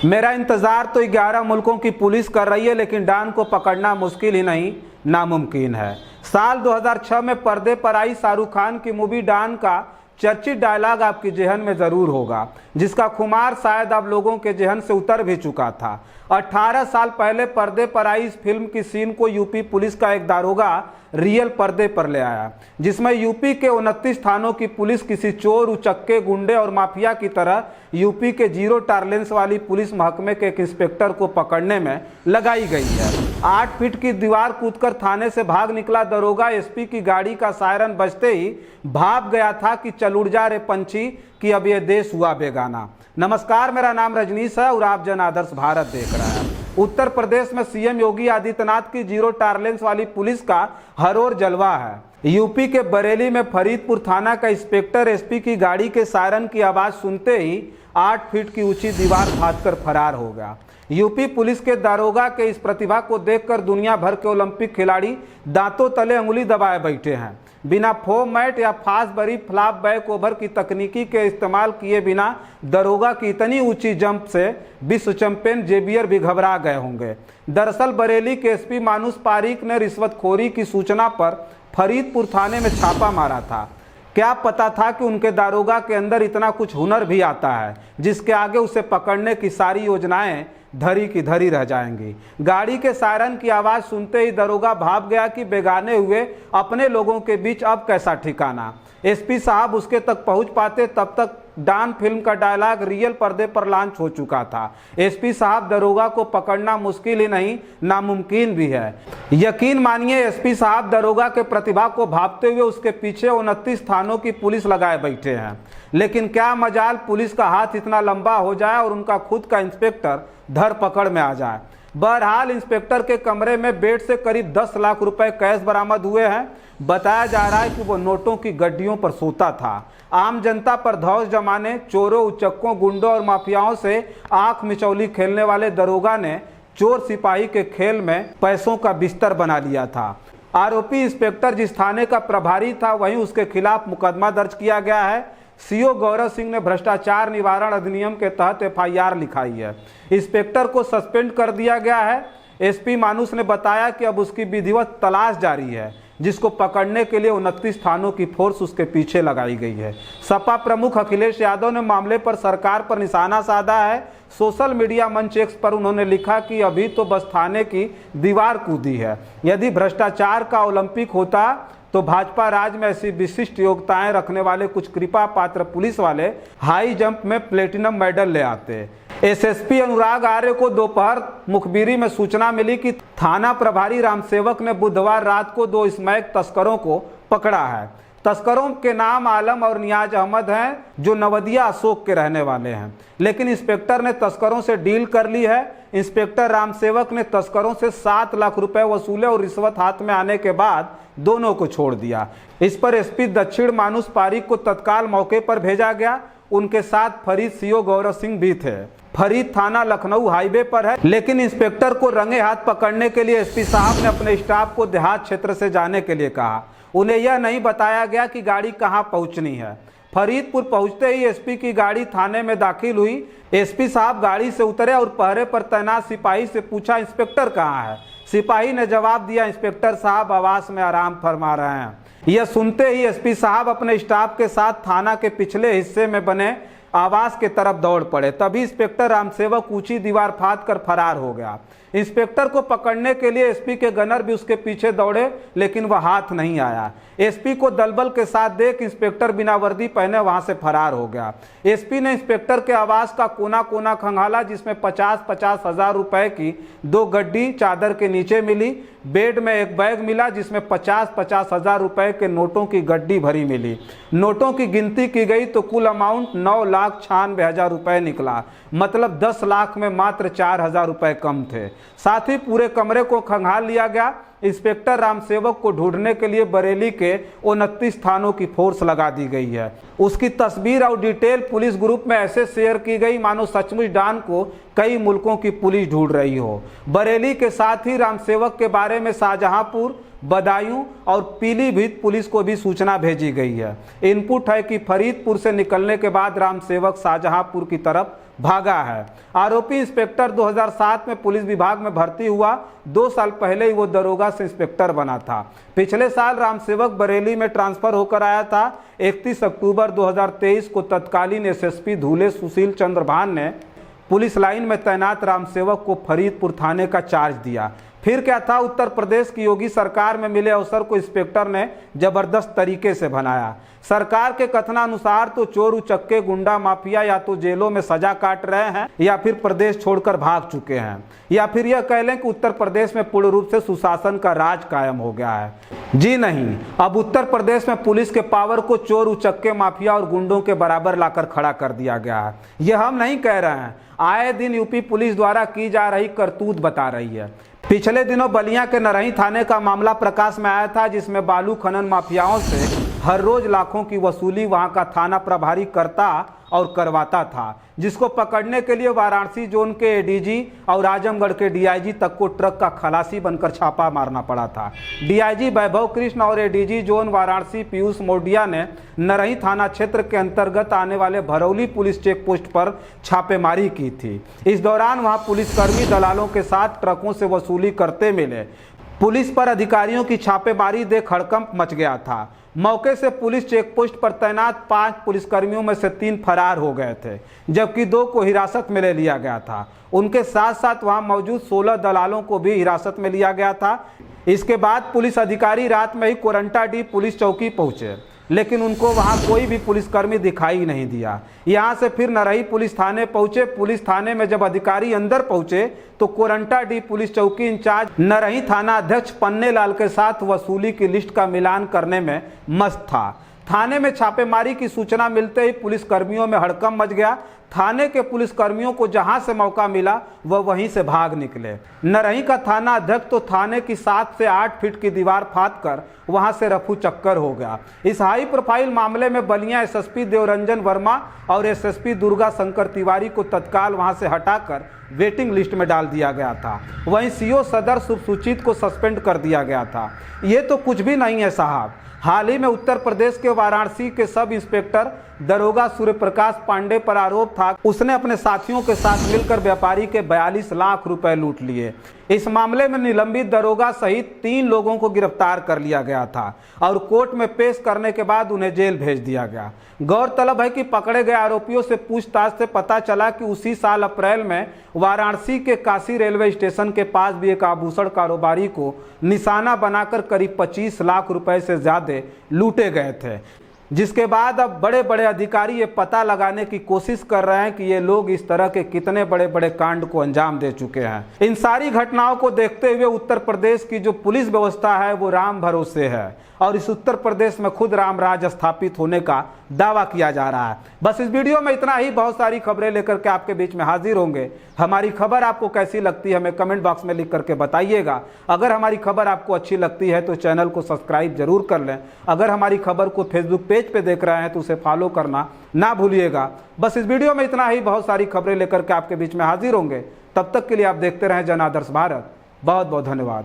मेरा इंतजार तो 11 मुल्कों की पुलिस कर रही है, लेकिन डॉन को पकड़ना मुश्किल ही नहीं नामुमकिन है। साल 2006 में पर्दे पर आई शाहरुख खान की मूवी डॉन का चर्चित डायलॉग आपकी जेहन में जरूर होगा, जिसका खुमार शायद अब लोगों के जेहन से उतर भी चुका था। 18 साल पहले पर्दे पर आई इस फिल्म की सीन को यूपी पुलिस का एक दारोगा रियल पर्दे पर ले आया, जिसमें यूपी के 29 थानों की पुलिस किसी चोर, उचक्के, गुंडे और माफिया की तरह यूपी के जीरो टॉलरेंस वाली पुलिस महकमे के एक इंस्पेक्टर को पकड़ने में लगाई गई है। 8 फीट की दीवार कूदकर थाने से भाग निकला दरोगा एसपी की गाड़ी का सायरन बजते ही भाग गया था कि चल उड़ जा रे पंछी कि अब ये देश हुआ बेगाना। नमस्कार, मेरा नाम रजनीश है और आप जन आदर्श भारत देख रहे हैं। उत्तर प्रदेश में सीएम योगी आदित्यनाथ की जीरो टॉलरेंस वाली पुलिस का हर ओर जलवा है। यूपी के बरेली में फरीदपुर थाना का इंस्पेक्टर एसपी की गाड़ी के सायरन की आवाज सुनते ही 8 फीट की ऊंची दीवार फाड़कर फरार हो गया। यूपी पुलिस के दारोगा के इस प्रतिभा को देखकर दुनिया भर के ओलंपिक खिलाड़ी दांतों तले उंगली दबाए बैठे हैं। बिना फोम मैट या फास्ट बरी फ्लॉप बैक ओवर की तकनीकी के इस्तेमाल किए बिना दरोगा की इतनी ऊंची जंप से विश्व चैंपियन जेवियर भी घबरा गए होंगे। दरअसल बरेली के एसपी मानुष पारीक ने रिश्वतखोरी की सूचना पर फरीदपुर थाने में छापा मारा था। क्या पता था कि उनके दारोगा के अंदर इतना कुछ हुनर भी आता है, जिसके आगे उसे पकड़ने की सारी योजनाएं धरी की धरी रह जाएंगी। गाड़ी के सायरन की आवाज सुनते ही दरोगा भाग गया कि बेगाने हुए अपने लोगों के बीच अब कैसा ठिकाना। एसपी साहब उसके तक पहुंच पाते तब तक डॉन फिल्म का डायलॉग रियल पर्दे पर लॉन्च हो चुका था। एसपी साहब दरोगा को पकड़ना मुश्किल ही नहीं नामुमकिन भी है। यकीन मानिए, एसपी साहब दरोगा के प्रतिभा को भांपते हुए उसके पीछे 29 थानों की पुलिस लगाए बैठे हैं। लेकिन क्या मजाल पुलिस का हाथ इतना लंबा हो जाए और उनका खुद का इंस्पेक्टर धर पकड़ में आ जाए। बहरहाल इंस्पेक्टर के कमरे में बेड से करीब 10 लाख रुपए कैश बरामद हुए हैं। बताया जा रहा है कि वो नोटों की गड्डियों पर सोता था। आम जनता पर धौस जमाने, चोरों, उचक्कों, गुंडों और माफियाओं से आंख मिचौली खेलने वाले दरोगा ने चोर सिपाही के खेल में पैसों का बिस्तर बना लिया था। आरोपी इंस्पेक्टर जिस थाने का प्रभारी था, वहीं उसके खिलाफ मुकदमा दर्ज किया गया है। सीओ गौरव सिंह ने भ्रष्टाचार निवारण अधिनियम के तहत एफआईआर लिखाई है। इंस्पेक्टर को सस्पेंड कर दिया गया है। एसपी मानुष ने बताया कि अब उसकी विधिवत तलाश जारी है, जिसको पकड़ने के लिए 29 थानों की फोर्स उसके पीछे लगाई गई है। सपा प्रमुख अखिलेश यादव ने मामले पर सरकार पर निशाना साधा है। सोशल मीडिया मंच एक्स पर उन्होंने लिखा कि अभी तो बस थाने की दीवार कूदी है। यदि भ्रष्टाचार का ओलंपिक होता तो भाजपा राज में ऐसी विशिष्ट योग्यताएं रखने वाले कुछ कृपा पात्र पुलिस वाले हाई जंप में प्लेटिनम मेडल ले आते। एसएसपी अनुराग आर्य को दोपहर मुखबिरी में सूचना मिली कि थाना प्रभारी रामसेवक ने बुधवार रात को 2 स्मैक तस्करों को पकड़ा है। तस्करों के नाम आलम और नियाज अहमद हैं, जो नवदिया अशोक के रहने वाले हैं। लेकिन इंस्पेक्टर ने तस्करों से डील कर ली है। इंस्पेक्टर रामसेवक ने तस्करों से 7 लाख रुपए वसूले और रिश्वत हाथ में आने के बाद दोनों को छोड़ दिया। इस पर एसपी दक्षिण मानुष पारीक को तत्काल मौके पर भेजा गया। उनके साथ फरीद सीओ गौरव सिंह भी थे। फरीद थाना लखनऊ हाईवे पर है, लेकिन इंस्पेक्टर को रंगे हाथ पकड़ने के लिए एसपी साहब ने अपने स्टाफ को देहात क्षेत्र से जाने के लिए कहा। उन्हें यह नहीं बताया गया कि गाड़ी कहां पहुंचनी है। फरीदपुर पहुंचते ही एसपी की गाड़ी थाने में दाखिल हुई। एसपी साहब गाड़ी से उतरे और पहरे पर तैनात सिपाही से पूछा, इंस्पेक्टर कहाँ है? सिपाही ने जवाब दिया, इंस्पेक्टर साहब आवास में आराम फरमा रहे हैं। यह सुनते ही एसपी साहब अपने स्टाफ के साथ थाना के पिछले हिस्से में बने आवास के तरफ दौड़ पड़े। तभी इंस्पेक्टर रामसेवक ऊंची दीवार फाड़कर फरार हो गया। इंस्पेक्टर को पकड़ने के लिए एसपी के गनर भी उसके पीछे दौड़े, लेकिन वह हाथ नहीं आया। एसपी को दलबल के साथ देख इंस्पेक्टर बिना वर्दी पहने वहां से फरार हो गया। एसपी ने इंस्पेक्टर के आवास का कोना कोना खंगाला, जिसमें 50-50 हजार रुपए की 2 गड्डी चादर के नीचे मिली। बेड में एक बैग मिला, जिसमें 50-50 हजार रुपए के नोटों की गड्डी भरी मिली। नोटों की गिनती की गई तो कुल अमाउंट 9,96,000 रुपए निकला। मतलब 10 लाख में मात्र 4,000 रुपए कम थे। साथ ही पूरे कमरे को खंगाल लिया गया। इंस्पेक्टर रामसेवक को ढूंढने के लिए बरेली के 29 थानों की फोर्स लगा दी गई है। उसकी तस्वीर और डिटेल पुलिस ग्रुप में ऐसे शेयर की गई मानो सचमुच डॉन को कई मुल्कों की पुलिस ढूंढ रही हो। बरेली के साथ ही रामसेवक के बारे में शाहजहांपुर, बदायूं और पीलीभीत पुलिस को भी सूचना भेजी गई है। इनपुट है कि फरीदपुर से निकलने के बाद रामसेवक शाहजहांपुर की तरफ भागा है। आरोपी इंस्पेक्टर 2007 में पुलिस विभाग में भर्ती हुआ। 2 साल पहले ही वो दरोगा से इंस्पेक्टर बना था। पिछले साल रामसेवक बरेली में ट्रांसफर होकर आया था। 31 अक्टूबर 2023 को तत्कालीन एसएसपी धूले सुशील चंद्र भान ने पुलिस लाइन में तैनात रामसेवक को फरीदपुर थाने का चार्ज दिया। फिर क्या था, उत्तर प्रदेश की योगी सरकार में मिले अवसर को इंस्पेक्टर ने जबरदस्त तरीके से बनाया। सरकार के कथनानुसार तो चोर उचक्के गुंडा माफिया या तो जेलों में सजा काट रहे हैं या फिर प्रदेश छोड़कर भाग चुके हैं, या फिर यह कह लें कि उत्तर प्रदेश में पूर्ण रूप से सुशासन का राज कायम हो गया है। जी नहीं, अब उत्तर प्रदेश में पुलिस के पावर को चोर उचक्के माफिया और गुंडों के बराबर लाकर खड़ा कर दिया गया है। यह हम नहीं कह रहे हैं, आए दिन यूपी पुलिस द्वारा की जा रही करतूत बता रही है। पिछले दिनों बलिया के नरही थाने का मामला प्रकाश में आया था, जिसमें बालू खनन माफियाओं से हर रोज लाखों की वसूली वहां का थाना प्रभारी करता और करवाता था, जिसको पकड़ने के लिए वाराणसी जोन के एडीजी और आजमगढ़ के डीआईजी तक को ट्रक का खलासी बनकर छापा मारना पड़ा था। डीआईजी वैभव कृष्ण और एडीजी जोन वाराणसी पीयूष मोडिया ने नरही थाना क्षेत्र के अंतर्गत आने वाले भरौली पुलिस चेक पोस्ट पर छापेमारी की थी। इस दौरान वहां पुलिसकर्मी दलालों के साथ ट्रकों से वसूली करते मिले। पुलिस पर अधिकारियों की छापेमारी देख हड़कंप मच गया था। मौके से पुलिस चेक पोस्ट पर तैनात 5 पुलिसकर्मियों में से 3 फरार हो गए थे, जबकि 2 को हिरासत में ले लिया गया था। उनके साथ साथ वहां मौजूद 16 दलालों को भी हिरासत में लिया गया था। इसके बाद पुलिस अधिकारी रात में ही कोरंटाडीह पुलिस चौकी पहुंचे, लेकिन उनको वहां कोई भी पुलिसकर्मी दिखाई नहीं दिया। यहां से फिर नरही पुलिस थाने पहुंचे। पुलिस थाने में जब अधिकारी अंदर पहुंचे तो कोरंटाडीह पुलिस चौकी इंचार्ज नरही थाना अध्यक्ष पन्नेलाल के साथ वसूली की लिस्ट का मिलान करने में मस्त था। थाने में छापेमारी की सूचना मिलते ही पुलिसकर्मियों में हड़कंप मच गया। थाने के पुलिसकर्मियों को जहां से मौका मिला वह वहीं से भाग निकले। नरही का थाना अध्यक्ष तो थाने की 7 से 8 फीट की दीवार फाद कर वहां से रफू चक्कर हो गया। इस हाई प्रोफाइल मामले में बलिया एसएसपी देवरंजन वर्मा और एसएसपी दुर्गा शंकर तिवारी को तत्काल वहां से हटाकर वेटिंग लिस्ट में डाल दिया गया था। वहीं सीओ सदर सुचित को सस्पेंड कर दिया गया था। ये तो कुछ भी नहीं है साहब। हाल ही में उत्तर प्रदेश के वाराणसी के सब इंस्पेक्टर दरोगा सूर्य प्रकाश पांडे पर आरोप था उसने अपने साथियों के साथ मिलकर व्यापारी के 42 लाख रुपए लूट लिए। इस मामले में निलंबित दरोगा सहित 3 लोगों को गिरफ्तार कर लिया गया था और कोर्ट में पेश करने के बाद उन्हें जेल भेज दिया गया। गौरतलब है कि पकड़े गए आरोपियों से पूछताछ से पता चला कि उसी साल अप्रैल में वाराणसी के काशी रेलवे स्टेशन के पास भी एक आभूषण कारोबारी को निशाना बनाकर करीब 25 लाख रुपए से ज्यादा लूटे गए थे, जिसके बाद अब बड़े बड़े अधिकारी ये पता लगाने की कोशिश कर रहे हैं कि ये लोग इस तरह के कितने बड़े बड़े कांड को अंजाम दे चुके हैं। इन सारी घटनाओं को देखते हुए उत्तर प्रदेश की जो पुलिस व्यवस्था है वो राम भरोसे है और इस उत्तर प्रदेश में खुद राम राज स्थापित होने का दावा किया जा रहा है। बस इस वीडियो में इतना ही। बहुत सारी खबरें लेकर के आपके बीच में हाजिर होंगे। हमारी खबर आपको कैसी लगती है हमें कमेंट बॉक्स में लिख करके बताइएगा। अगर हमारी खबर आपको अच्छी लगती है तो चैनल को सब्सक्राइब जरूर कर लें। अगर हमारी खबर को फेसबुक पेज पे देख रहे हैं तो उसे फॉलो करना ना भूलिएगा। बस इस वीडियो में इतना ही। बहुत सारी खबरें लेकर के आपके बीच में हाजिर होंगे। तब तक के लिए आप देखते रहें जन आदर्श भारत। बहुत बहुत धन्यवाद।